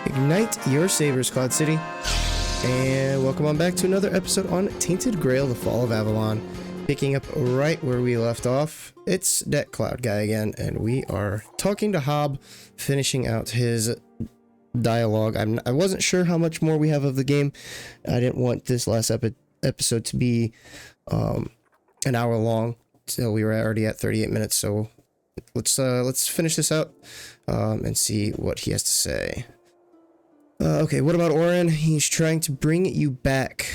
Ignite your sabers, Cloud City. And welcome on back to another episode on Tainted Grail, the Fall of Avalon. Picking up right where we left off, it's that Cloud guy again, and we are talking to Hob, finishing out his dialogue. I wasn't sure how much more we have of the game. I didn't want this last episode to be an hour long, so we were already at 38 minutes, so let's finish this out and see what he has to say. Okay, what about Orin? He's trying to bring you back.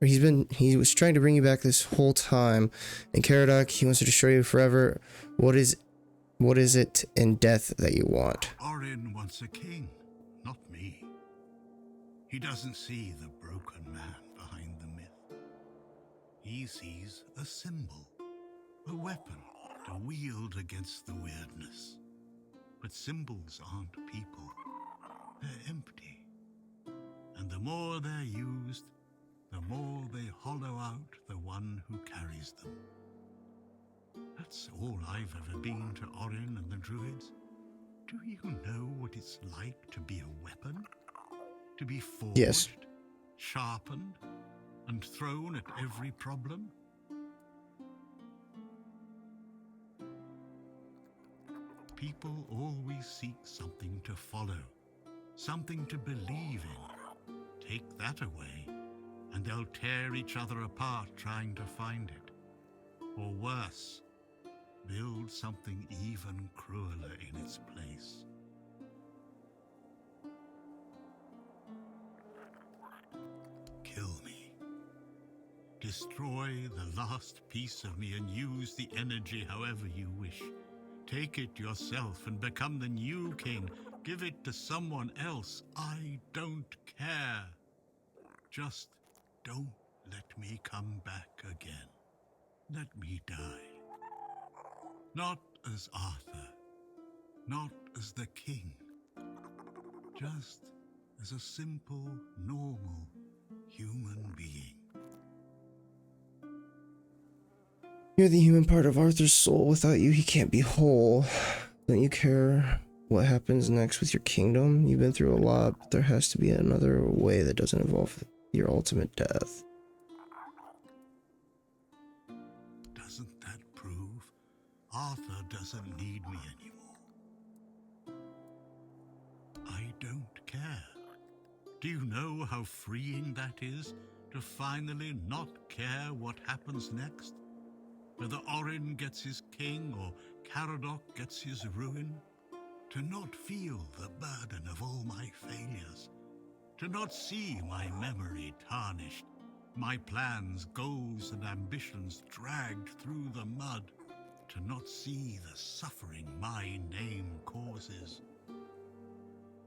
Or he was trying to bring you back this whole time. And Caradoc, he wants to destroy you forever. What is it in death that you want? Orin wants a king, not me. He doesn't see the broken man behind the myth. He sees a symbol, a weapon to wield against the weirdness. But symbols aren't people. They're empty. And the more they're used, the more they hollow out the one who carries them. That's all I've ever been to Orin and the Druids. Do you know what it's like to be a weapon? To be forged, yes, sharpened, and thrown at every problem? People always seek something to follow, something to believe in. Take that away, and they'll tear each other apart trying to find it. Or worse, build something even crueler in its place. Kill me. Destroy the last piece of me and use the energy however you wish. Take it yourself and become the new king. Give it to someone else. I don't care. Just don't let me come back again. Let me die. Not as Arthur. Not as the king. Just as a simple, normal human being. You're the human part of Arthur's soul. Without you, he can't be whole. Don't you care what happens next with your kingdom? You've been through a lot, but there has to be another way that doesn't involve your ultimate death. Doesn't that prove Arthur doesn't need me anymore? I don't care. Do you know how freeing that is, to finally not care what happens next? Whether Orin gets his king or Caradoc gets his ruin? To not feel the burden of all my failures? To not see my memory tarnished, my plans, goals, and ambitions dragged through the mud? To not see the suffering my name causes?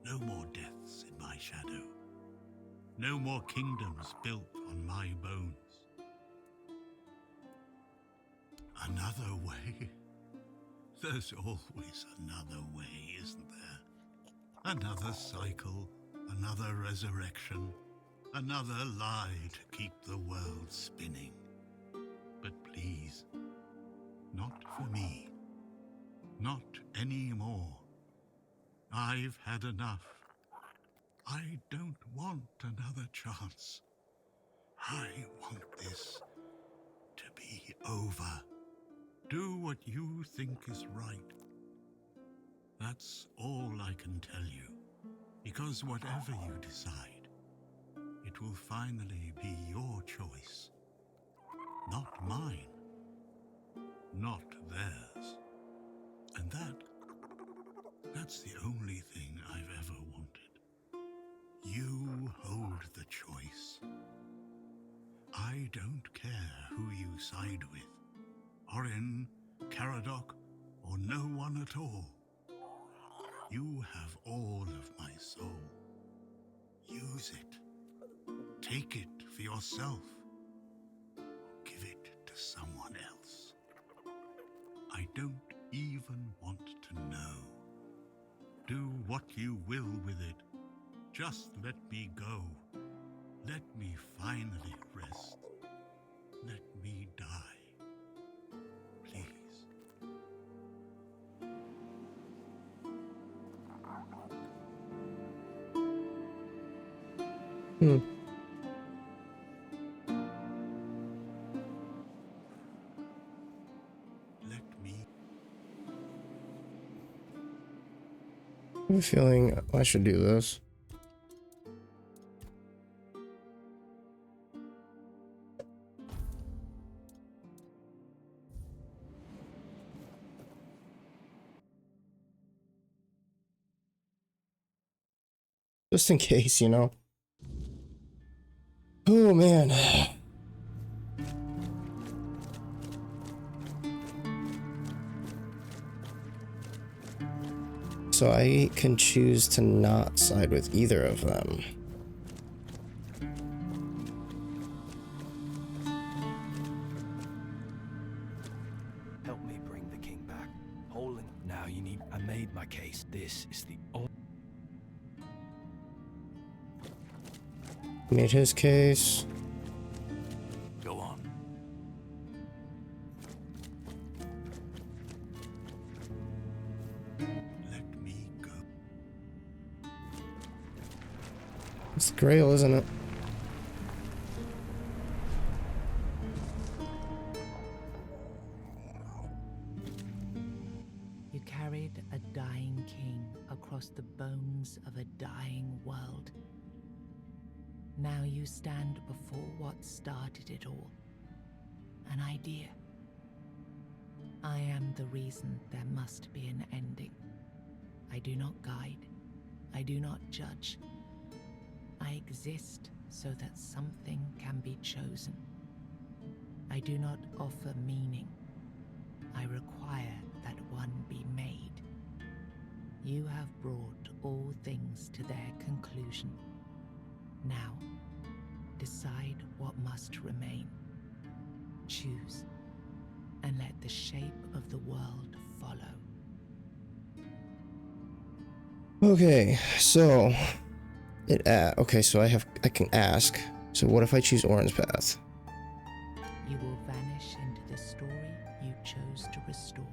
No more deaths in my shadow. No more kingdoms built on my bones. Another way? There's always another way, isn't there? Another cycle, another resurrection, another lie to keep the world spinning. But please, not for me. Not anymore. I've had enough. I don't want another chance. I want this to be over. Do what you think is right. That's all I can tell you, because whatever you decide, it will finally be your choice, not mine, not theirs. And that's the only thing I've ever wanted. You hold the choice. I don't care who you side with. Orin, Caradoc, or no one at all. You have all of my soul. Use it. Take it for yourself. Or give it to someone else. I don't even want to know. Do what you will with it. Just let me go. Let me finally rest. Let me die. Please. Hmm. Let me. I have a feeling I should do this. Just in case, you know. Oh, man. So I can choose to not side with either of them. Help me bring the king back. Holding. Now you need. I made my case. This is the only. Made his case. Go on. Let me go. It's the Grail, isn't it? You carried a dying king across the bones of a dying world. Now you stand before what started it all. An idea. I am the reason there must be an ending. I do not guide. I do not judge. I exist so that something can be chosen. I do not offer meaning. I require that one be made. You have brought all things to their conclusion. Now, decide what must remain. Choose, and let the shape of the world follow. Okay, so okay, so I can ask. So what if I choose Orin's path? You will vanish into the story you chose to restore.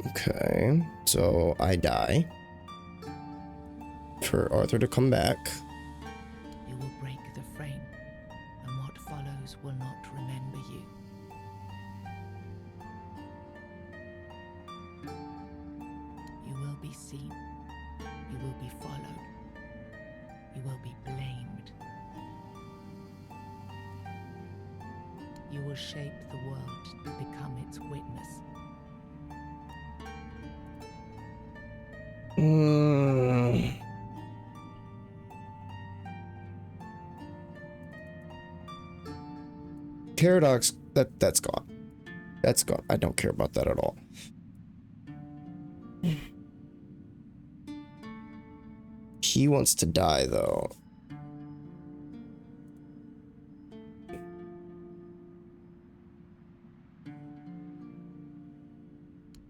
Okay, so I die for Arthur to come back. You will break the frame, and what follows will not remember you. You will be seen. You will be followed. You will be blamed. You will shape the world to become its witness. Paradox, that's gone. That's gone. I don't care about that at all. He wants to die, though.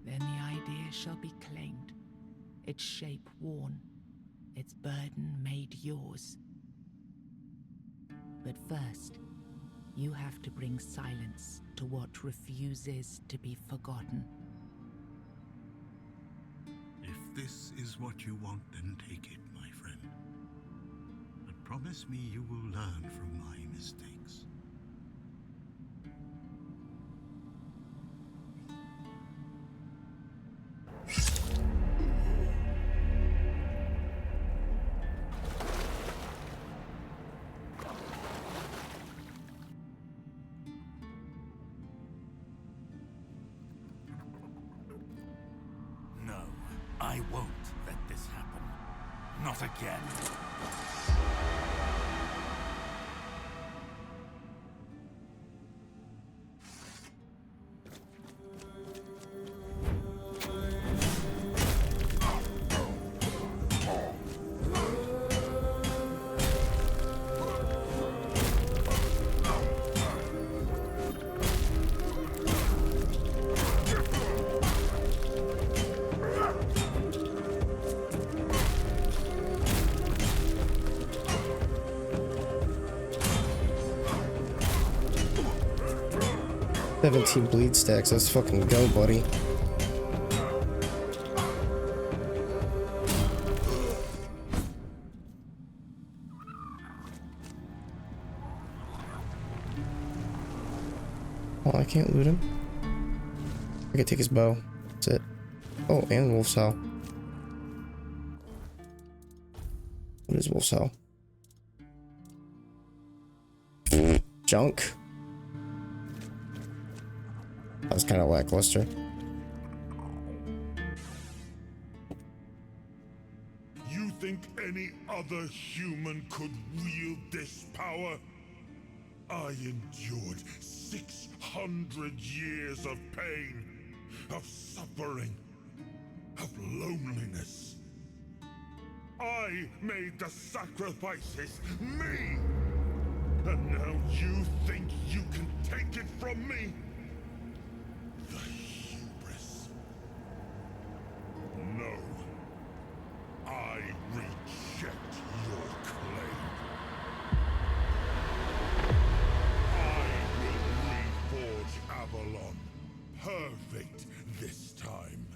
Then the idea shall be claimed, its shape worn, its burden made yours. But first, you have to bring silence to what refuses to be forgotten. If this is what you want, then take it, my friend. But promise me you will learn from my mistakes. No, I won't let this happen. Not again. Seventeen bleed stacks. Let's fucking go, buddy. Oh, I can't loot him. I can take his bow. That's it. Oh, and Wolf's Howl. What is Wolf's Howl? Junk. That was kind of lackluster. You think any other human could wield this power? I endured 600 years of pain, of suffering, of loneliness. I made the sacrifices, me! And now you think you can take it from me? The hubris. No. I reject your claim. I will reforge Avalon. Perfect this time.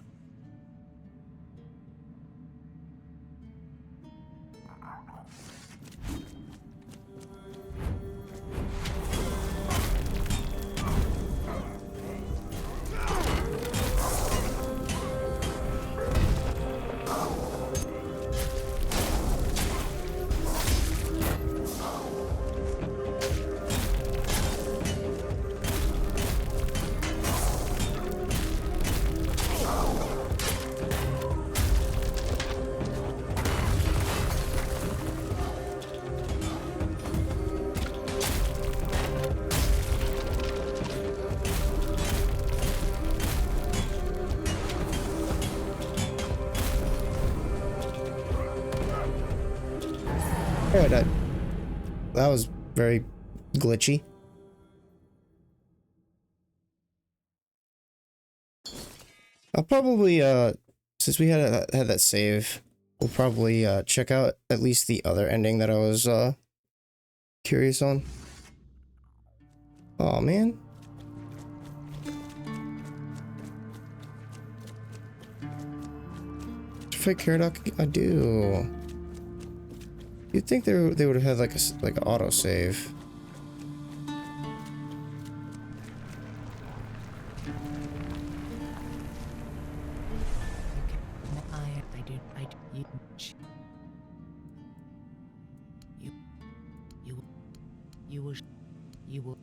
Oh, I died. That was very glitchy. I'll probably, since we had that save, we'll probably, check out at least the other ending that I was, curious on. Oh man. If I cared, I do. You'd think they would have had like an auto save. You will.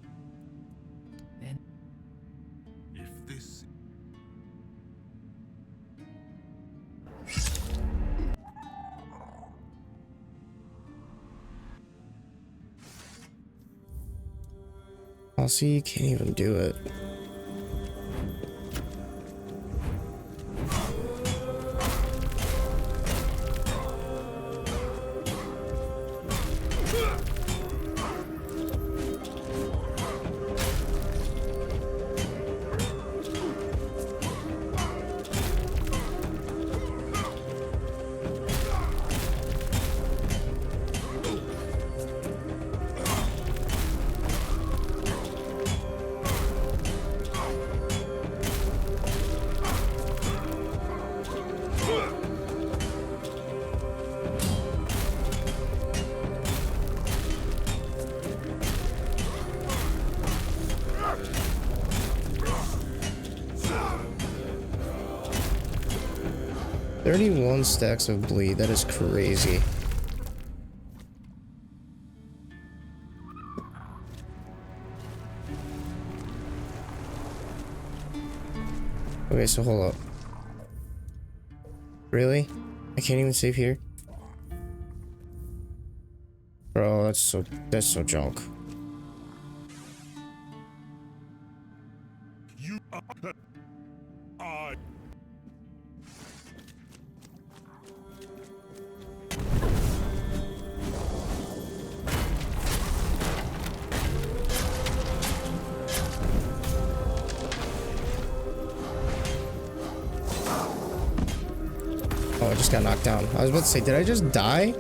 Then. If this... I'll see, you can't even do it. "31 stacks of bleed, that is crazy." Okay, so hold up. Really? I can't even save here? Bro, that's so junk. You are... I... Oh, I just got knocked down. I was about to say, did I just die?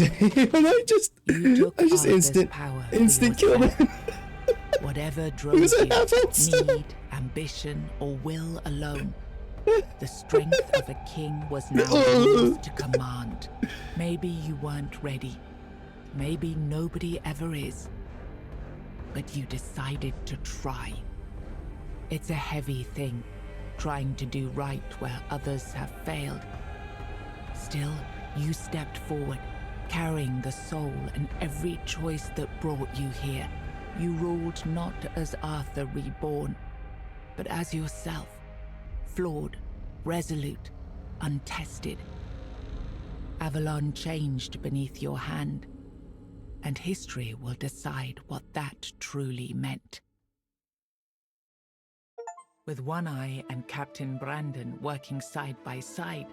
I just Arthur's instant power killed yourself. him. Whatever drove was a you, half-elf still. need, ambition, or will alone, the strength of a king was now yours to command. Maybe you weren't ready. Maybe nobody ever is. But you decided to try. It's a heavy thing, trying to do right where others have failed. Still, you stepped forward, carrying the soul and every choice that brought you here. You ruled not as Arthur reborn, but as yourself, flawed, resolute, untested. Avalon changed beneath your hand, and history will decide what that truly meant. With One Eye and Captain Brandon working side by side,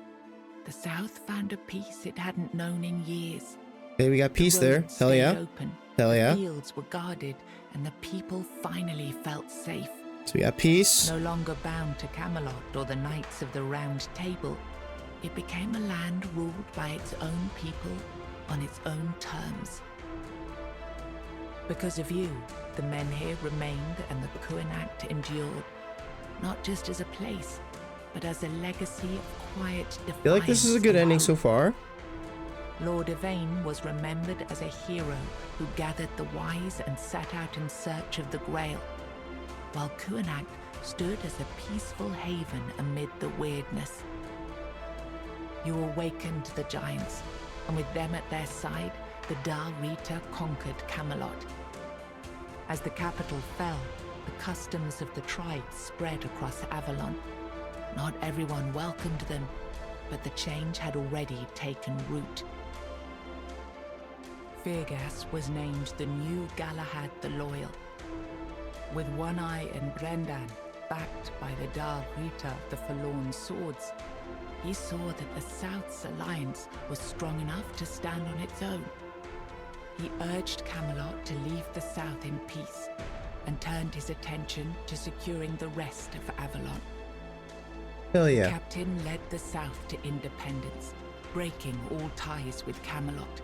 the South found a peace it hadn't known in years. Okay, we got peace The there. roads Hell stayed yeah. Open, Hell the yeah. fields were guarded, and the people finally felt safe. So we got peace. No longer bound to Camelot or the Knights of the Round Table, it became a land ruled by its own people on its own terms. Because of you, the men here remained and the Kuanact endured, not just as a place, but as a legacy of quiet defiance. I feel like this is a good and ending hope. so far. Lord Yvain was remembered as a hero who gathered the wise and set out in search of the Grail, while Kuanact stood as a peaceful haven amid the weirdness. You awakened the giants, and with them at their side, the Dal Rita conquered Camelot. As the capital fell, the customs of the tribes spread across Avalon. Not everyone welcomed them, but the change had already taken root. Firgas was named the new Galahad the Loyal. With One Eye and Brendan backed by the Dal Rita, the Forlorn Swords, he saw that the South's alliance was strong enough to stand on its own. He urged Camelot to leave the South in peace and turned his attention to securing the rest of Avalon. Hell yeah. Captain led the South to independence, breaking all ties with Camelot.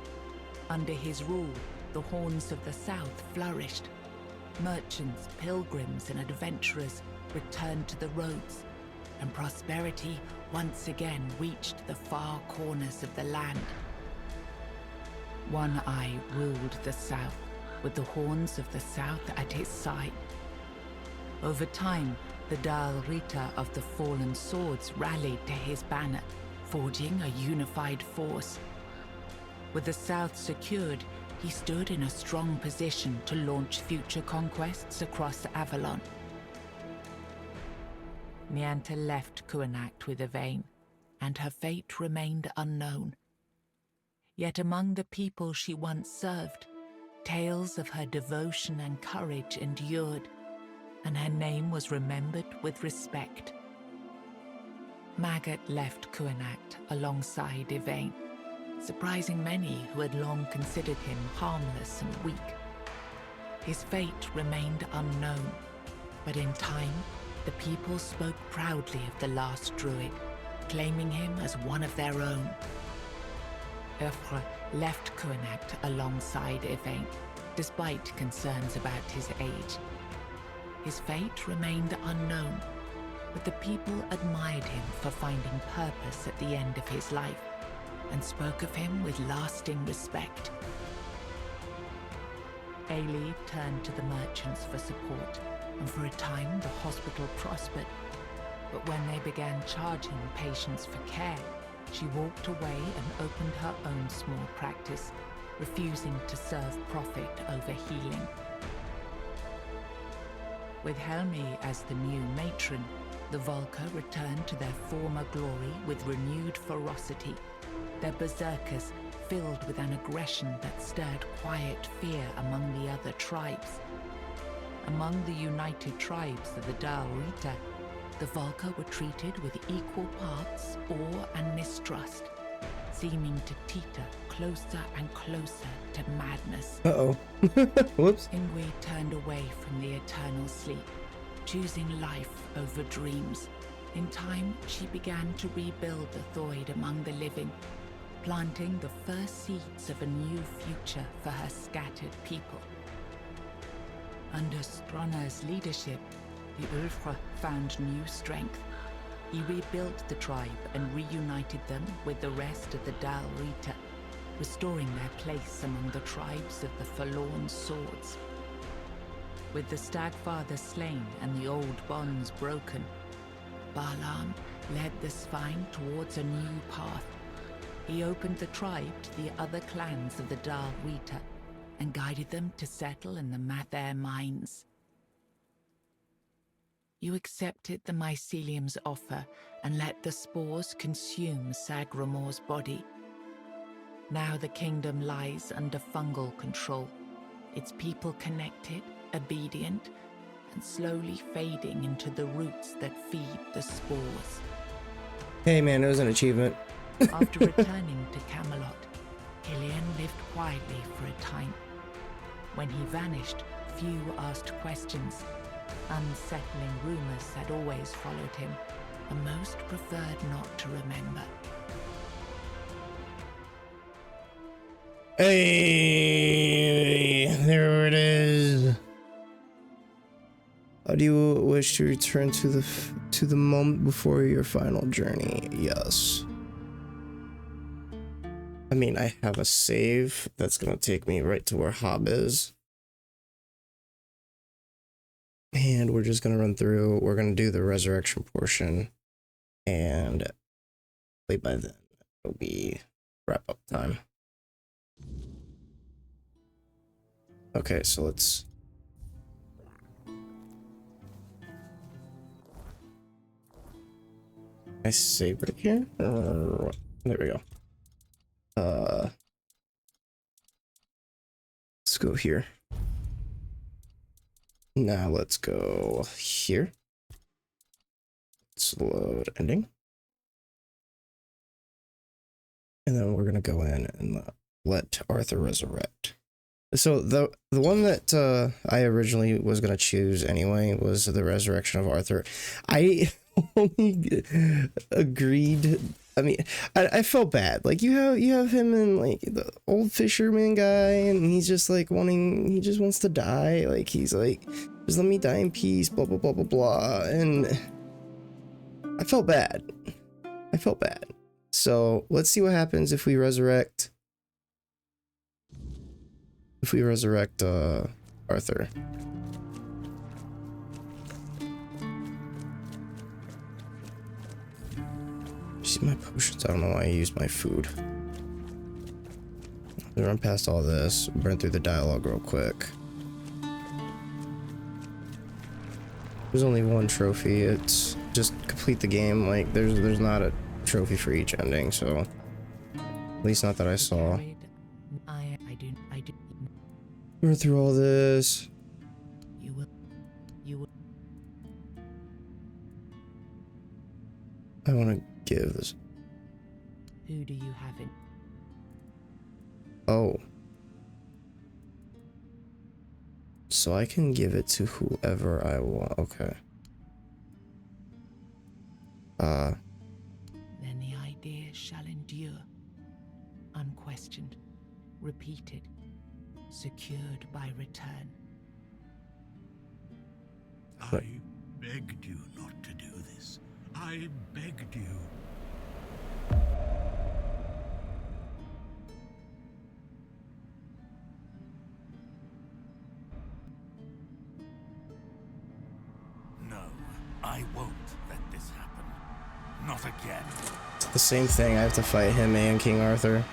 Under his rule, the Horns of the South flourished. Merchants, pilgrims, and adventurers returned to the roads, and prosperity once again reached the far corners of the land. One Eye ruled the South, with the Horns of the South at his side. Over time, the Dal Rita of the Fallen Swords rallied to his banner, forging a unified force. With the South secured, he stood in a strong position to launch future conquests across Avalon. Nianta left Kuanact with Yvain, and her fate remained unknown. Yet among the people she once served, tales of her devotion and courage endured, and her name was remembered with respect. Magat left Kuanact alongside Yvain, surprising many who had long considered him harmless and weak. His fate remained unknown, but in time, the people spoke proudly of the last druid, claiming him as one of their own. Eufre left Kuanact alongside Yvain, despite concerns about his age. His fate remained unknown, but the people admired him for finding purpose at the end of his life, and spoke of him with lasting respect. Ailey turned to the merchants for support, and for a time the hospital prospered. But when they began charging patients for care, she walked away and opened her own small practice, refusing to serve profit over healing. With Helmi as the new matron, the Volca returned to their former glory with renewed ferocity, their berserkers filled with an aggression that stirred quiet fear among the other tribes. Among the united tribes of the Dal Rita, the Volca were treated with equal parts awe and mistrust, seeming to teeter closer and closer to madness. Uh-oh. Whoops. Ingui turned away from the eternal sleep, choosing life over dreams. In time, she began to rebuild the Thoid among the living, planting the first seeds of a new future for her scattered people. Under Stronner's leadership, the Ulfra found new strength. He rebuilt the tribe and reunited them with the rest of the Dal Rita, restoring their place among the tribes of the Forlorn Swords. With the Stagfather slain and the old bonds broken, Balaam led the Svine towards a new path. He opened the tribe to the other clans of the Dal Rita and guided them to settle in the Mather mines. You accepted the mycelium's offer and let the spores consume Sagramor's body. Now the kingdom lies under fungal control, its people connected, obedient, and slowly fading into the roots that feed the spores. Hey man, it was an achievement. After returning to Camelot, Killian lived quietly for a time. When he vanished, few asked questions. Unsettling rumors had always followed him, and most preferred not to remember. Hey, there it is. How do you wish to return to the moment before your final journey? Yes. I mean, I have a save that's gonna take me right to where Hob is. And we're just gonna run through, we're gonna do the resurrection portion, and wait, by then it'll be wrap up time. Okay, so let's I save it here? There we go. Let's go here. Now let's go here. Let's load ending. And then we're gonna go in and let Arthur resurrect. So the one that I originally was gonna choose anyway was the resurrection of Arthur. I only agreed. I mean, I felt bad. Like you have him and like the old fisherman guy, and he's just like he just wants to die. Like he's like, just let me die in peace. Blah blah blah blah blah. And I felt bad. So let's see what happens if we resurrect. Arthur. See my potions. I don't know why I used my food. We'll run past all this, burn through the dialogue real quick. There's only one trophy. It's just complete the game. Like there's not a trophy for each ending, so at least not that I saw. I do. Run through all this. You will. I want to give this. Who do you have in? Oh. So I can give it to whoever I want. Okay. Then the idea shall endure, unquestioned, repeated, secured by return. I begged you not to do this. I begged you. No, I won't let this happen. Not again. It's the same thing. I have to fight him and King Arthur.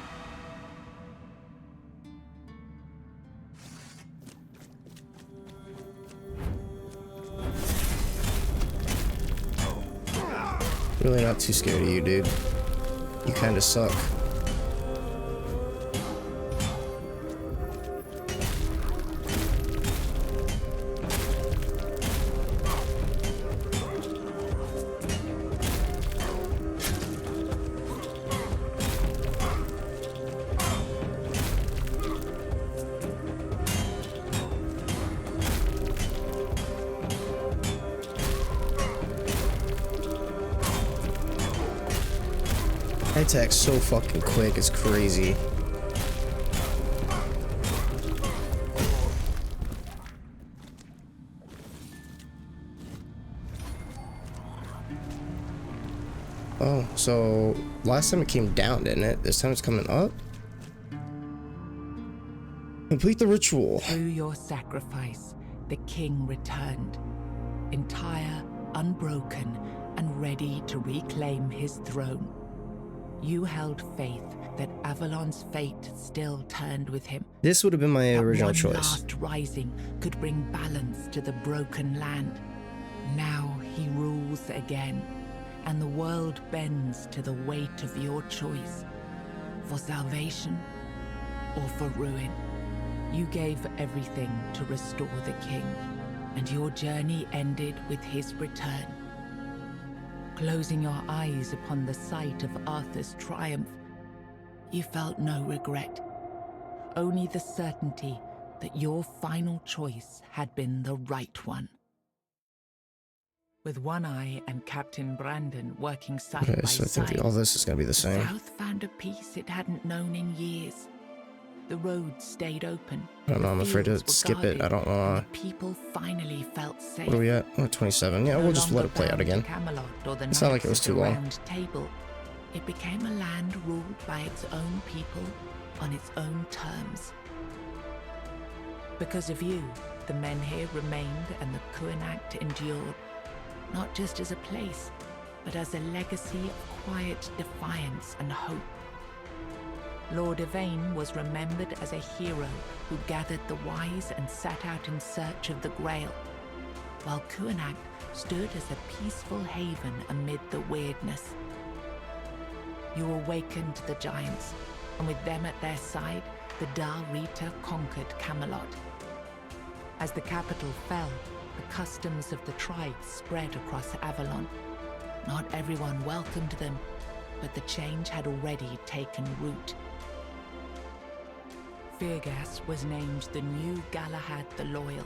Really not too scared of you, dude. You kinda suck. I attack so fucking quick, it's crazy. Oh, so last time it came down, didn't it? This time it's coming up? Complete the ritual. Through your sacrifice, the king returned, entire, unbroken, and ready to reclaim his throne. You held faith that Avalon's fate still turned with him. This would have been my original one choice. Last rising could bring balance to the broken land. Now he rules again, and the world bends to the weight of your choice. For salvation or for ruin. You gave everything to restore the king, and your journey ended with his return. Closing your eyes upon the sight of Arthur's triumph, you felt no regret, only the certainty that your final choice had been the right one. With One Eye and Captain Brandon working side by So I side, think all this is gonna be the same. South found a peace it hadn't known in years. The road stayed open. I don't know, I'm afraid to fields were skip it. guarded, I don't know. and the people finally felt safe. What are we at? Oh, 27. Yeah, we'll just let it play out again. It's not like it was too long. Table, it became a land ruled by its own people on its own terms. Because of you, the men here remained and the Kuanact endured, not just as a place, but as a legacy of quiet defiance and hope. Lord Yvain was remembered as a hero who gathered the wise and set out in search of the Grail, while Kuanact stood as a peaceful haven amid the weirdness. You awakened the giants, and with them at their side, the Dal Rita conquered Camelot. As the capital fell, the customs of the tribes spread across Avalon. Not everyone welcomed them, but the change had already taken root. Firgas was named the new Galahad the Loyal.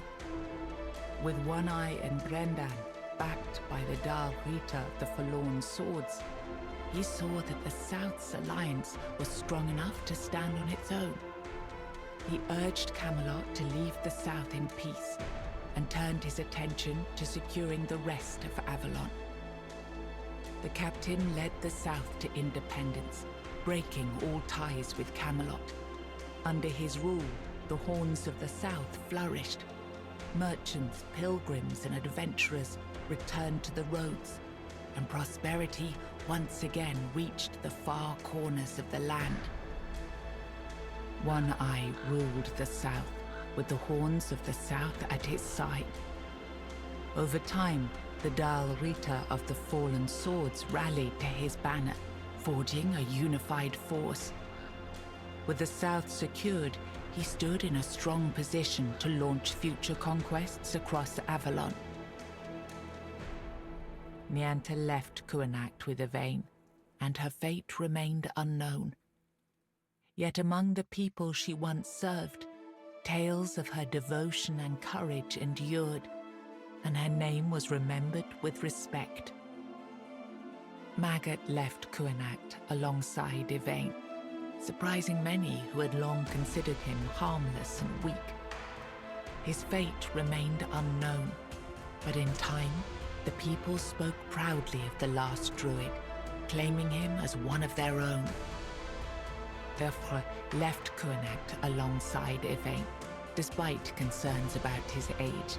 With One Eye and Brendan backed by the Dal Rita the Forlorn Swords, he saw that the South's alliance was strong enough to stand on its own. He urged Camelot to leave the South in peace and turned his attention to securing the rest of Avalon. The captain led the South to independence, breaking all ties with Camelot. Under his rule, the Horns of the South flourished. Merchants, pilgrims, and adventurers returned to the roads, and prosperity once again reached the far corners of the land. One Eye ruled the South, with the Horns of the South at his side. Over time, the Dal Rita of the Fallen Swords rallied to his banner, forging a unified force. With the South secured, he stood in a strong position to launch future conquests across Avalon. Nianta left Kuanact with Yvain, and her fate remained unknown. Yet among the people she once served, tales of her devotion and courage endured, and her name was remembered with respect. Magat left Kuanact alongside Yvain, surprising many who had long considered him harmless and weak. His fate remained unknown, but in time, the people spoke proudly of the last druid, claiming him as one of their own. Thefre left Kuanact alongside Yvain, despite concerns about his age.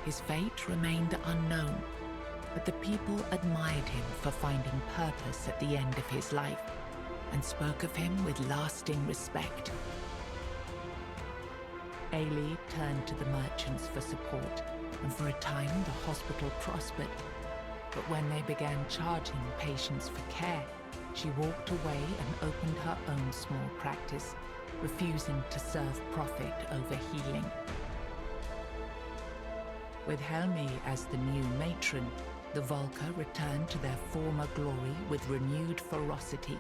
His fate remained unknown, but the people admired him for finding purpose at the end of his life, and spoke of him with lasting respect. Ailey turned to the merchants for support, and for a time the hospital prospered. But when they began charging patients for care, she walked away and opened her own small practice, refusing to serve profit over healing. With Helmi as the new matron, the Volca returned to their former glory with renewed ferocity,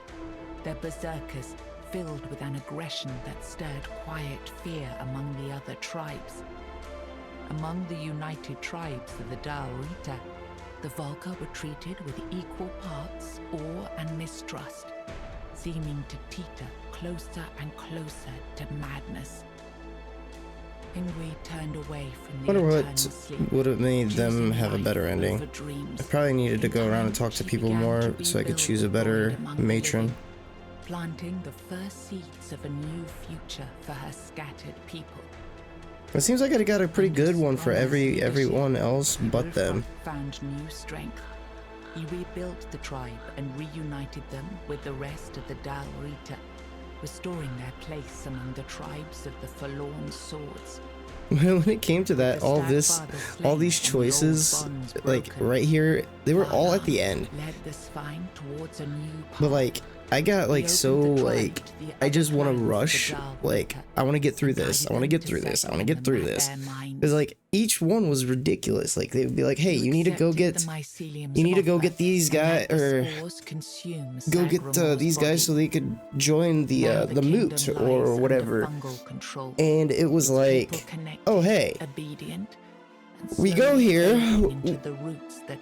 their berserkers filled with an aggression that stirred quiet fear among the other tribes. Among the united tribes of the Dal Rita, the Volca were treated with equal parts awe and mistrust, seeming to teeter closer and closer to madness. Ingrid turned away from the Wonder eternal what sleep, would have made them choosing have a life better over ending. dreams. I probably needed to go around and talk to She people began more to so I could rebuild choose a the better void among the matron. living, planting the first seeds of a new future for her scattered people. It seems like I got a pretty good one for everyone else but Ulfar them. found new strength. He rebuilt the tribe and reunited them with the rest of the Dal Rita, restoring their place among the tribes of the forlorn swords. When it came to that, all these choices, like right here, they were all at the end. Led the spine towards a new path. But like, I got like so like, I just want to rush. Like, I want to get through this. I want to get through this. I want to get through this. Because like each one was ridiculous. Like they would be like, hey, you need to go get these guys, or go get these guys so they could join the moot or whatever. And it was like, oh hey, we go here.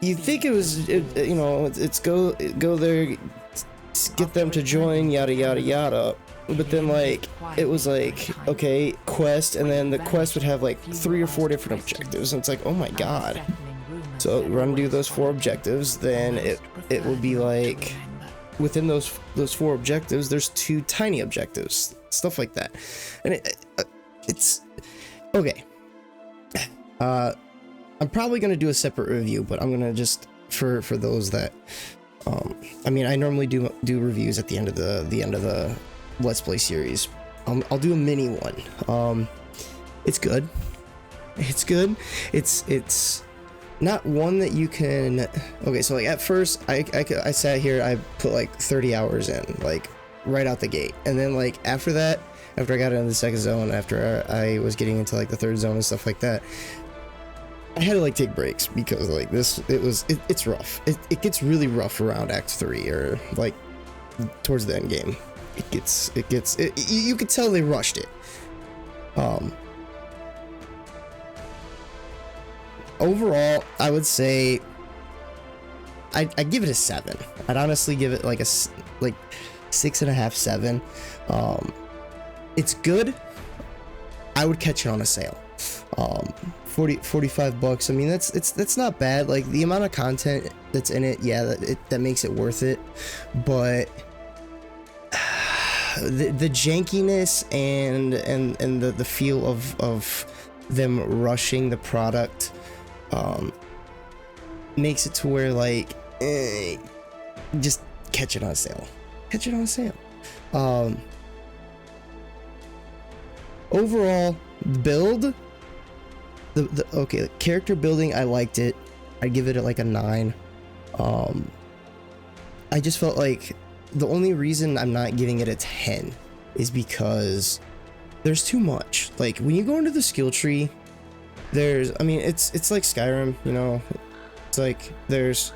You think it was, you know, it's go there, get them to join, yada yada yada. But then like it was like, okay, quest, and then the quest would have like 3 or 4 different objectives, and it's like, oh my god. So run do those 4 objectives, then it would be like within those 4 objectives there's 2 tiny objectives, stuff like that. And it's okay. I'm probably gonna do a separate review, but I'm gonna just for those that I mean, I normally do reviews at the end of the Let's Play series. I'll do a mini one. It's good. It's good. It's not one that you can. Okay, so like at first I sat here, I put like 30 hours in, like right out the gate, and then like after that, after I got into the second zone, after I was getting into like the third zone and stuff like that, I had to like take breaks because like it's rough. It gets really rough around Act 3 or like towards the end game. You could tell they rushed it. Overall, I would say I give it a 7. I'd honestly give it like a 6.5, 7. It's good. I would catch it on a sale. 45 bucks. I mean, that's not bad. Like the amount of content that's in it, yeah, that makes it worth it. But the jankiness and the feel of them rushing the product makes it to where like just catch it on sale. Catch it on sale. Overall, the build. The character building, I liked it. I give it like a 9. I just felt like the only reason I'm not giving it a 10 is because there's too much. Like when you go into the skill tree, I mean it's like Skyrim, you know. It's like there's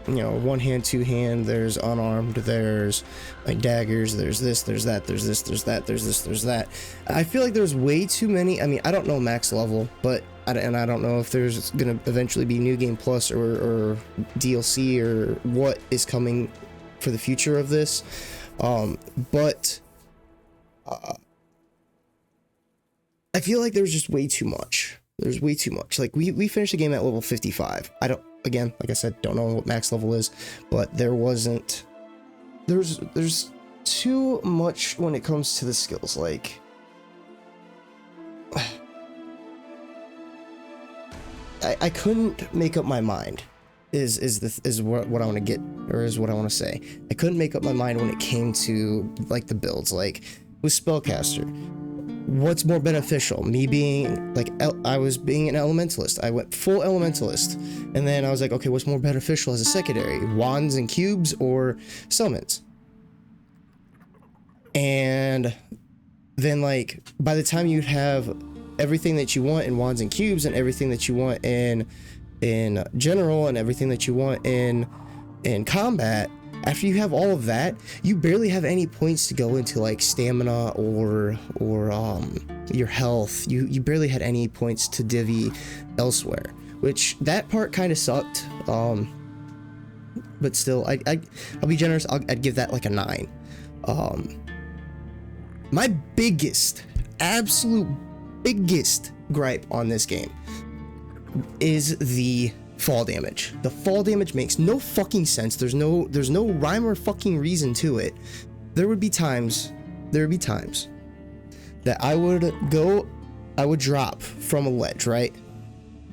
you know, 1 hand, 2 hand, there's unarmed, there's like daggers, there's this, there's that, there's this, there's that, there's this, there's that. I feel like there's way too many. I mean, I don't know max level, but I don't know if there's gonna eventually be New Game Plus or DLC or what is coming for the future of this. But I feel like there's just way too much. There's way too much. Like we finished the game at level 55. Again, like I said, don't know what max level is, but there's too much when it comes to the skills. Like I couldn't make up my mind is what I want to get, or is what I want to say. I couldn't make up my mind when it came to like the builds. Like with Spellcaster, what's more beneficial? Me being like I was being an elementalist. I went full elementalist, and then I was like, okay, what's more beneficial as a secondary? Wands and cubes or summons? And then like by the time you'd have everything that you want in wands and cubes, and everything that you want in general, and everything that you want in combat, after you have all of that, you barely have any points to go into like stamina or your health. You barely had any points to divvy elsewhere. which that part kind of sucked. But still, I'll be generous. I'd give that like a 9. My biggest, absolute biggest gripe on this game is the fall damage. The fall damage makes no fucking sense. There's no rhyme or fucking reason to it. There would be times that I would drop from a ledge, right?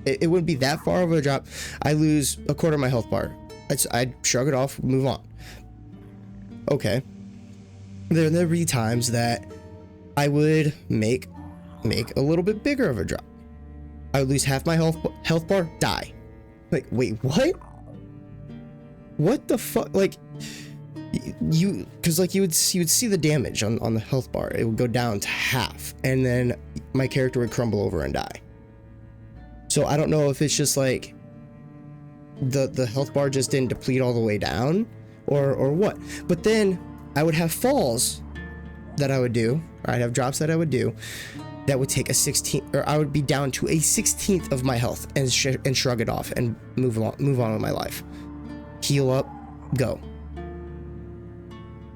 It wouldn't be that far of a drop. I lose a quarter of my health bar. I'd shrug it off, move on. Okay. There'd be times that I would make a little bit bigger of a drop. I would lose half my health bar, die. Like, wait, what? What the fuck? Like, because like you would see the damage on the health bar. It would go down to half, and then my character would crumble over and die. So I don't know if it's just like the health bar just didn't deplete all the way down, or what. But then I would have falls that I would do, or I'd have drops that I would do that would take a 16th, or I would be down to a 16th of my health and shrug it off and move on with my life. Heal up, go.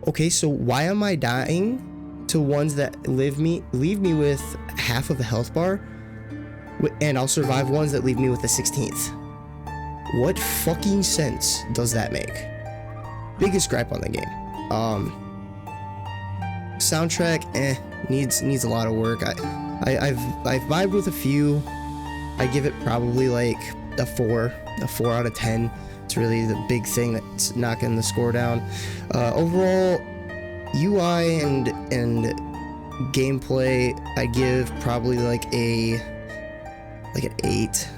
Okay, so why am I dying to ones that leave me with half of a health bar, and I'll survive ones that leave me with a 16th? What fucking sense does that make? Biggest gripe on the game. Soundtrack, needs a lot of work. I've vibed with a few. I give it probably like a 4 out of 10. It's really the big thing that's knocking the score down. Overall, UI and gameplay, I give probably like an 8.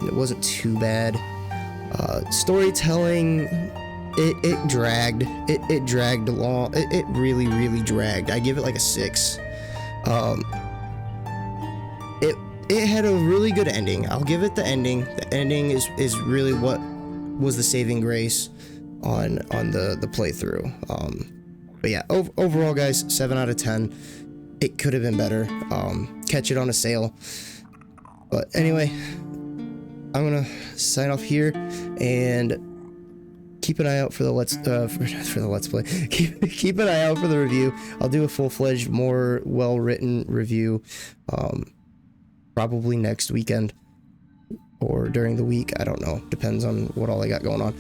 It wasn't too bad. Storytelling, it dragged. It dragged along. It really dragged. I give it like a 6. It had a really good ending. I'll give it the ending. The ending is really what was the saving grace on the playthrough. But yeah, overall, guys, 7 out of 10. It could have been better. Catch it on a sale. But anyway, I'm gonna sign off here and keep an eye out for the let's play. Keep an eye out for the review. I'll do a full-fledged, more well-written review, probably next weekend or during the week. I don't know. Depends on what all I got going on.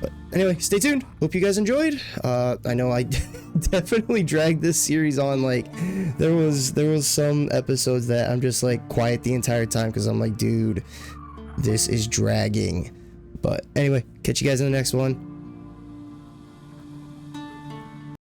But anyway, stay tuned. Hope you guys enjoyed. I know I definitely dragged this series on. Like, there was some episodes that I'm just like quiet the entire time because I'm like, dude, this is dragging. But anyway, catch you guys in the next one.